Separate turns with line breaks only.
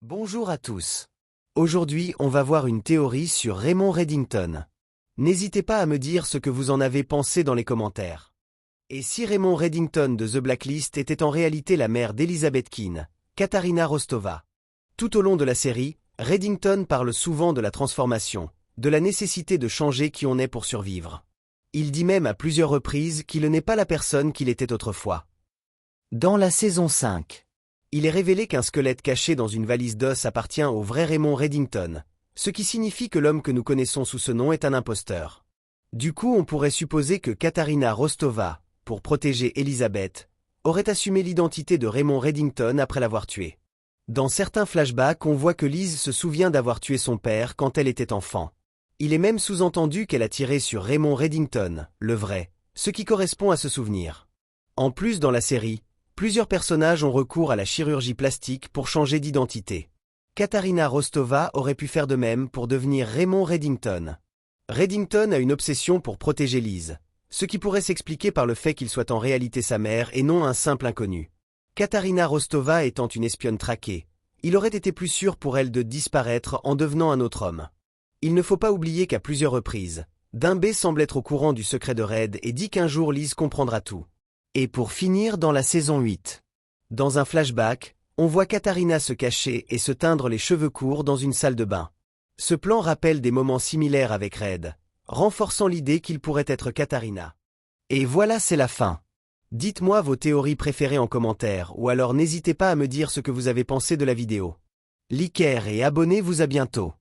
Bonjour à tous. Aujourd'hui, on va voir une théorie sur Raymond Reddington. N'hésitez pas à me dire ce que vous en avez pensé dans les commentaires. Et si Raymond Reddington de The Blacklist était en réalité la mère d'Elizabeth Keane, Katharina Rostova? Tout au long de la série, Reddington parle souvent de la transformation, de la nécessité de changer qui on est pour survivre. Il dit même à plusieurs reprises qu'il n'est pas la personne qu'il était autrefois. Dans la saison 5, il est révélé qu'un squelette caché dans une valise d'os appartient au vrai Raymond Reddington, ce qui signifie que l'homme que nous connaissons sous ce nom est un imposteur. Du coup, on pourrait supposer que Katharina Rostova, pour protéger Elizabeth, aurait assumé l'identité de Raymond Reddington après l'avoir tué. Dans certains flashbacks, on voit que Liz se souvient d'avoir tué son père quand elle était enfant. Il est même sous-entendu qu'elle a tiré sur Raymond Reddington, le vrai, ce qui correspond à ce souvenir. En plus, dans la série, plusieurs personnages ont recours à la chirurgie plastique pour changer d'identité. Katharina Rostova aurait pu faire de même pour devenir Raymond Reddington. Reddington a une obsession pour protéger Liz, ce qui pourrait s'expliquer par le fait qu'il soit en réalité sa mère et non un simple inconnu. Katharina Rostova étant une espionne traquée, il aurait été plus sûr pour elle de disparaître en devenant un autre homme. Il ne faut pas oublier qu'à plusieurs reprises, Dimbé semble être au courant du secret de Red et dit qu'un jour Liz comprendra tout. Et pour finir dans la saison 8. Dans un flashback, on voit Katharina se cacher et se teindre les cheveux courts dans une salle de bain. Ce plan rappelle des moments similaires avec Red, renforçant l'idée qu'il pourrait être Katharina. Et voilà, c'est la fin. Dites-moi vos théories préférées en commentaire ou alors n'hésitez pas à me dire ce que vous avez pensé de la vidéo. Likez et abonnez-vous, à bientôt.